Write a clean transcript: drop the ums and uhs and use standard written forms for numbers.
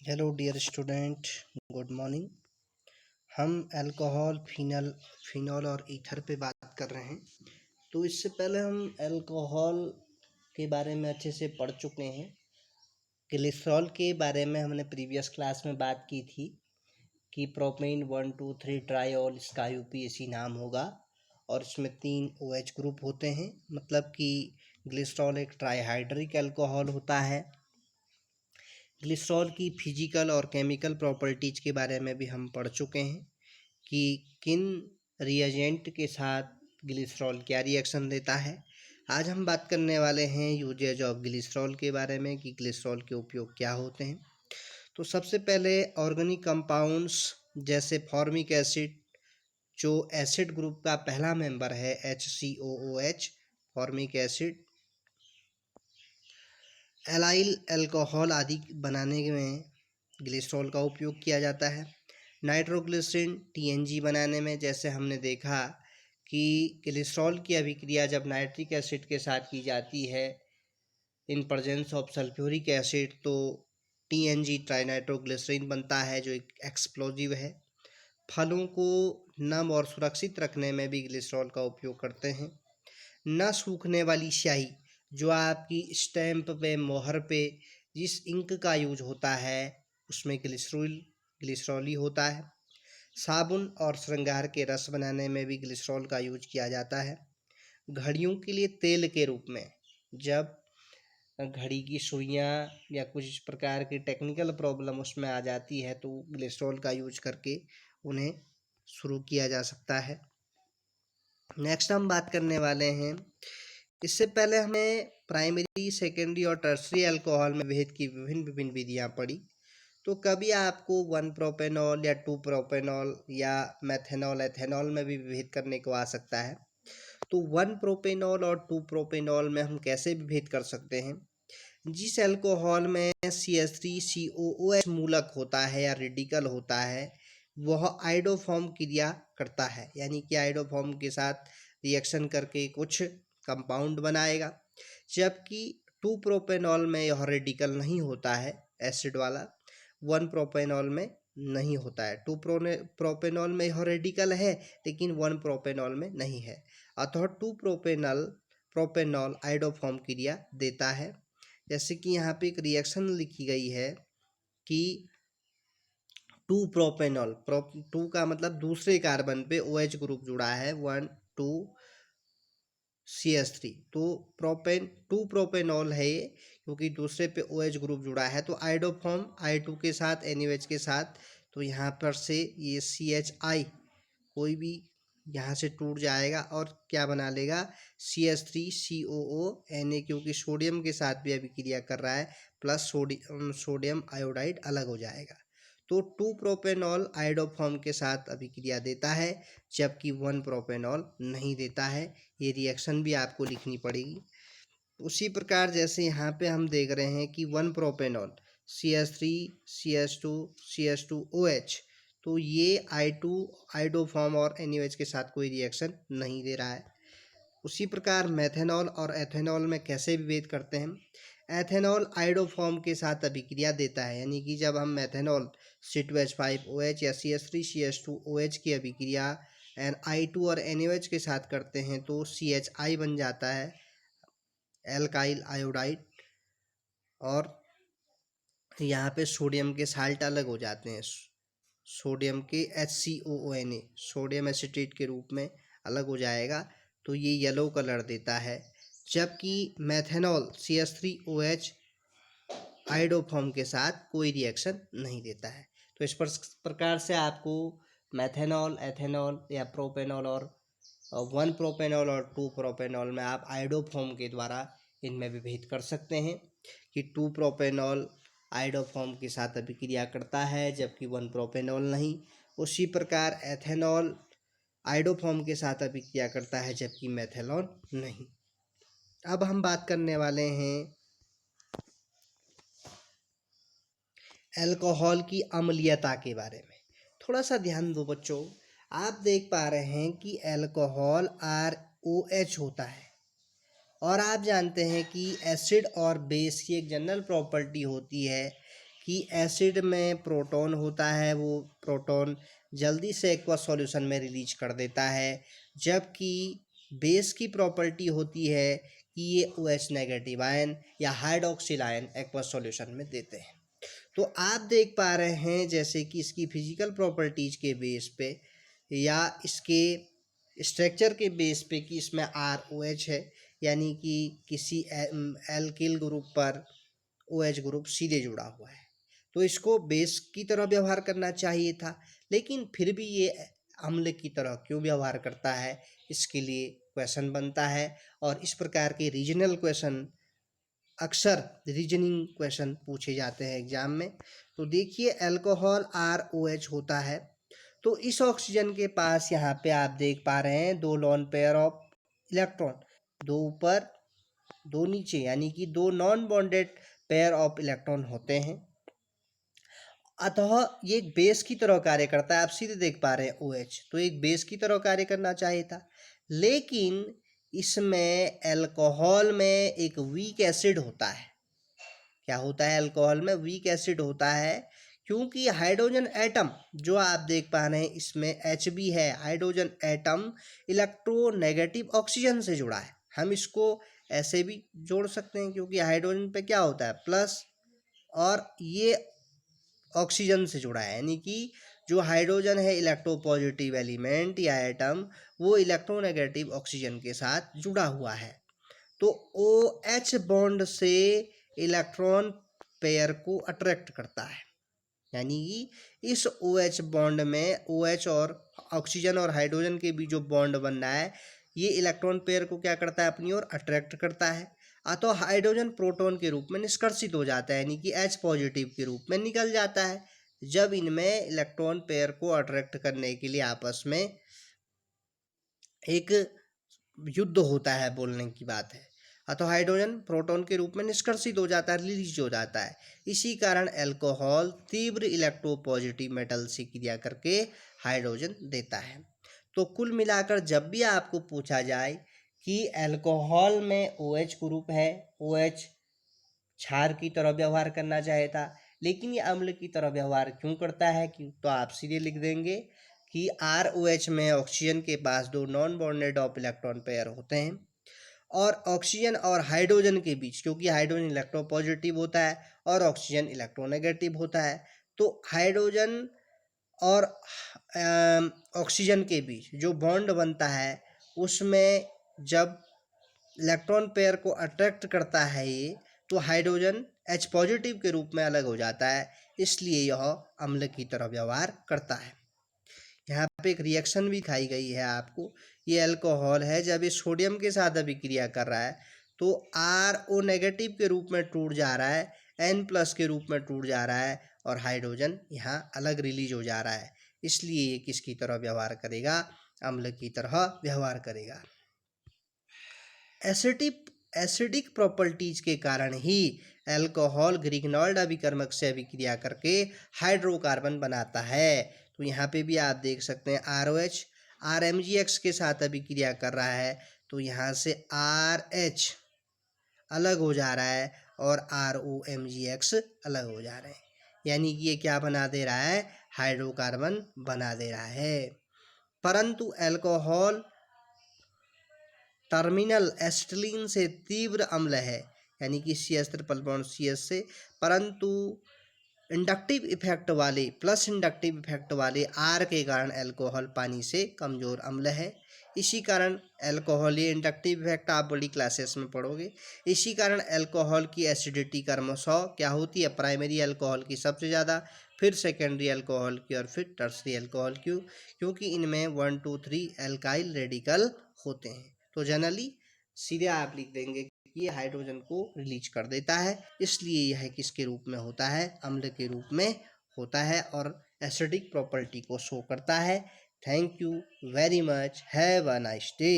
Hello dear student, good morning. हम alcohol, phenol और ether पे बात कर रहे हैं। तो इससे पहले हम अल्कोहल के बारे में अच्छे से पढ़ चुके हैं। ग्लिसरॉल के बारे में हमने प्रीवियस क्लास में बात की थी कि प्रोपेन 1,2,3 ट्रायोल, इसका यूपीएसी नाम होगा और इसमें 3 OH ग्रुप होते हैं। मतलब कि ग्लिसरॉल एक ट्राईहाइड्रिक अल्कोहल होता है। ग्लिसरॉल की फिजिकल और केमिकल प्रॉपर्टीज के बारे में भी हम पढ़ चुके हैं कि किन रिएजेंट के साथ ग्लिसरॉल क्या रिएक्शन देता है। आज हम बात करने वाले हैं यूजेज ऑफ ग्लिसरॉल के बारे में कि ग्लिसरॉल के उपयोग क्या होते हैं। तो सबसे पहले ऑर्गेनिक कंपाउंड्स जैसे फॉर्मिक एसिड, जो एसिड ग्रुप का पहला मेंबर है HCOOH, formic acid, allyl alcohol आदि बनाने में ग्लिसरॉल का उपयोग किया जाता है। नाइट्रोग्लिसरीन TNG बनाने में, जैसे हमने देखा कि ग्लिसरॉल की अभिक्रिया जब नाइट्रिक एसिड के साथ की जाती है in presence of sulphuric acid, तो TNG ट्राइनाइट्रोग्लिसरीन बनता है जो एक एक्सप्लोजिव है। फलों को नम और सुरक्षित रखने में भी ग्लिसरॉल का उपयोग करते हैं। न सूखने वाली स्याही, जो आपकी स्टैम्प पे, मोहर पे जिस इंक का यूज होता है उसमें ग्लिसरॉल ही होता है। साबुन और श्रृंगार के रस बनाने में भी ग्लिसरॉल का यूज किया जाता है। घड़ियों के लिए तेल के रूप में, जब घड़ी की सुइयाँ या कुछ इस प्रकार की टेक्निकल प्रॉब्लम उसमें आ जाती है तो ग्लिसरॉल का यूज करके उन्हें शुरू किया जा सकता है। नेक्स्ट हम बात करने वाले हैं, इससे पहले हमें प्राइमरी, सेकेंडरी और टर्सरी अल्कोहल में भेद की विभिन्न विधियां पढ़ी। तो कभी आपको 1 प्रोपेनॉल या 2 प्रोपेनॉल या मेथेनॉल, एथेनॉल में भी विभेद करने को आ सकता है। तो 1 प्रोपेनॉल और 2 प्रोपेनॉल में हम कैसे विभेद कर सकते हैं? जिस अल्कोहल में CH3COOH मूलक होता है या रेडिकल होता है, वह आइडोफॉर्म क्रिया करता है, यानी कि आइडोफॉर्म के साथ रिएक्शन करके कुछ कंपाउंड बनाएगा। जबकि 2 प्रोपेनॉल में यह रेडिकल नहीं होता है, एसिड वाला। 1 प्रोपेनॉल में नहीं होता है। 2 प्रोपेनॉल में यह रेडिकल है लेकिन 1 प्रोपेनॉल में नहीं है। अतः 2 प्रोपेनॉल आइडोफॉर्म क्रिया देता है। जैसे कि यहाँ पे एक रिएक्शन लिखी गई है कि 2 प्रोपेनॉल, 2 का मतलब दूसरे कार्बन पे OH ग्रुप जुड़ा है, 1 2 CH3, तो 2 प्रोपेनॉल है ये, क्योंकि दूसरे पे OH ग्रुप जुड़ा है। तो आइडोफॉर्म I2 के साथ, NaOH के साथ, तो यहाँ पर से ये CHI कोई भी यहाँ से टूट जाएगा और क्या बना लेगा, CH3COO, क्योंकि सोडियम के साथ भी अभिक्रिया कर रहा है, प्लस सोडियम आयोडाइड अलग हो जाएगा। तो 2 प्रोपेनॉल आइडोफॉर्म के साथ अभिक्रिया देता है जबकि 1 प्रोपेनॉल नहीं देता है। ये रिएक्शन भी आपको लिखनी पड़ेगी। उसी प्रकार जैसे यहाँ पे हम देख रहे हैं कि 1 प्रोपेनॉल CH3 CH2 CH2OH, तो ये I2 आइडोफॉर्म और NaOH के साथ कोई रिएक्शन नहीं दे रहा है। उसी प्रकार मेथेनॉल और एथेनॉल में कैसे विभेद करते हैं? एथेनॉल आइडोफॉर्म के साथ अभिक्रिया देता है, यानी कि जब हम मेथेनॉल C2H5OH या CH3CH2OH की अभिक्रिया I2 और NaOH के साथ करते हैं तो CHI बन जाता है, एल्काइल आयोडाइड, और यहाँ पे सोडियम के साल्ट अलग हो जाते हैं, सोडियम के HCOONA, सोडियम एसिटेट के रूप में अलग हो जाएगा, तो ये येलो कलर देता है। जबकि मेथेनॉल CH3OH आइडोफॉर्म के साथ कोई रिएक्शन नहीं देता है। तो इस प्रकार से आपको मेथेनॉल, एथेनॉल या प्रोपेनॉल और 1 प्रोपेनॉल और 2 प्रोपेनॉल में आप आइडोफॉर्म के द्वारा इनमें विभेद कर सकते हैं कि 2 प्रोपेनॉल आइडोफॉर्म के साथ अभिक्रिया करता है जबकि 1 प्रोपेनॉल नहीं। उसी प्रकार एथेनॉल आइडोफॉर्म के साथ अभिक्रिया करता है जबकि मेथेनॉल नहीं। अब हम बात करने वाले हैं अल्कोहल की अम्लीयता के बारे में। थोड़ा सा ध्यान दो बच्चों, आप देख पा रहे हैं कि अल्कोहल ROH होता है और आप जानते हैं कि एसिड और बेस की एक जनरल प्रॉपर्टी होती है कि एसिड में प्रोटॉन होता है, वो प्रोटॉन जल्दी से एक्वस सॉल्यूशन में रिलीज कर देता है, जबकि बेस की प्रॉपर्टी होती है कि ये OH नेगेटिव आयन या हाइड्रोक्सिल आयन एक्वस सॉल्यूशन में देते हैं। तो आप देख पा रहे हैं जैसे कि इसकी फिजिकल प्रॉपर्टीज के बेस पे या इसके स्ट्रक्चर के बेस पे कि इसमें ROH है, यानी कि किसी एल्किल ग्रुप पर OH ग्रुप सीधे जुड़ा हुआ है, तो इसको बेस की तरह व्यवहार करना चाहिए था, लेकिन फिर भी ये अम्ल की तरह क्यों व्यवहार करता है, इसके लिए क्वेश्चन बनता है। और इस प्रकार के रीजनल क्वेश्चन अक्सर रीजनिंग क्वेश्चन पूछे जाते हैं एग्जाम में। तो देखिए अल्कोहल ROH होता है, तो इस ऑक्सीजन के पास यहाँ पे आप देख पा रहे हैं दो लॉन पेयर ऑफ इलेक्ट्रॉन, दो ऊपर दो नीचे, यानी कि दो non bonded pair of electron होते हैं। अतः ये एक बेस की तरह कार्य करता है, आप सीधे देख पा रहे हैं OH, तो एक बेस की तरह कार्य करना चाहिए था, लेकिन इसमें अल्कोहल में एक वीक एसिड होता है। क्या होता है अल्कोहल में? वीक एसिड होता है, क्योंकि हाइड्रोजन एटम जो आप देख पा रहे हैं इसमें Hb है, हाइड्रोजन एटम इलेक्ट्रोनेगेटिव ऑक्सीजन से जुड़ा है। हम इसको ऐसे भी जोड़ सकते हैं, क्योंकि हाइड्रोजन पे क्या होता है प्लस, और ये ऑक्सीजन से जुड़ा है, यानी कि जो हाइड्रोजन है इलेक्ट्रोपॉजिटिव एलिमेंट या एटम, वो इलेक्ट्रोनेगेटिव ऑक्सीजन के साथ जुड़ा हुआ है। तो OH बॉन्ड से इलेक्ट्रॉन पेयर को अट्रैक्ट करता है, यानी कि इस OH बॉन्ड में OH और ऑक्सीजन और हाइड्रोजन के बीच जो बॉन्ड बन रहा है, ये इलेक्ट्रॉन पेयर को क्या करता है, अपनी ओर अट्रैक्ट करता है। तो हाइड्रोजन प्रोटॉन के रूप में निष्कर्षित हो जाता है, यानी कि H पॉजिटिव के रूप में निकल जाता है, जब इनमें इलेक्ट्रॉन पेयर को अट्रैक्ट करने के लिए आपस में एक युद्ध होता है, बोलने की बात है। तो हाइड्रोजन प्रोटॉन के रूप में निष्कर्षित हो जाता है, रिलीज हो जाता है। इसी कारण अल्कोहल तीव्र इलेक्ट्रोपॉजिटिव मेटल से क्रिया करके हाइड्रोजन देता है। तो कुल मिलाकर जब भी आपको पूछा जाए कि अल्कोहल में OH ग्रुप है, OH क्षार की तरह व्यवहार करना चाहे था, लेकिन ये अम्ल की तरह व्यवहार क्यों करता है, क्यों, तो आप सीधे लिख देंगे कि ROH में ऑक्सीजन के पास दो non bonded of electron pair होते हैं, और ऑक्सीजन और हाइड्रोजन के बीच, क्योंकि हाइड्रोजन इलेक्ट्रोपॉजिटिव होता है और ऑक्सीजन इलेक्ट्रोनेगेटिव होता है, तो हाइड्रोजन और ऑक्सीजन के बीच जो बॉन्ड बनता है, उसमें जब इलेक्ट्रॉन पेयर को अट्रैक्ट करता है ये, तो हाइड्रोजन H पॉजिटिव के रूप में अलग हो जाता है, इसलिए यह अम्ल की तरह व्यवहार करता है। यहाँ पे एक रिएक्शन भी दिखाई गई है आपको, ये अल्कोहल है, जब ये सोडियम के साथ अभिक्रिया कर रहा है तो RO नेगेटिव के रूप में टूट जा रहा है, N प्लस के रूप में टूट जा रहा है, और हाइड्रोजन यहाँ अलग रिलीज हो जा रहा है, इसलिए ये किसकी तरह व्यवहार करेगा, अम्ल की तरह व्यवहार करेगा। एसिडिक प्रॉपर्टीज के कारण ही अल्कोहल ग्रिग्नॉल्ड अभिकर्मक से अभिक्रिया करके हाइड्रोकार्बन बनाता है। तो यहाँ पे भी आप देख सकते हैं ROH RMgX के साथ अभिक्रिया कर रहा है, तो यहाँ से RH अलग हो जा रहा है और ROMgX अलग हो जा रहे हैं, यानी कि ये क्या बना दे रहा है, हाइड्रोकार्बन बना दे रहा है। परंतु अल्कोहल टर्मिनल एसिटिलीन से तीव्र अम्ल है, यानी कि CH ट्रिपल बॉन्ड CH से, परंतु इंडक्टिव इफेक्ट वाले प्लस इंडक्टिव इफेक्ट वाले R के कारण अल्कोहल पानी से कमज़ोर अम्ल है। इसी कारण अल्कोहल, ये इंडक्टिव इफेक्ट आप बड़ी क्लासेस में पढ़ोगे, इसी कारण अल्कोहल की एसिडिटी क्रमशः क्या होती है, प्राइमरी अल्कोहल की सबसे ज़्यादा, फिर सेकेंडरी अल्कोहल की, और फिर टर्सरी अल्कोहल की, क्योंकि इनमें 1 2 3 एल्काइल रेडिकल होते हैं। तो जनरली सीधे आप लिख देंगे कि ये हाइड्रोजन को रिलीज कर देता है, इसलिए यह किसके रूप में होता है, अम्ल के रूप में होता है, और एसिडिक प्रॉपर्टी को शो करता है। Thank you very much, have a nice day.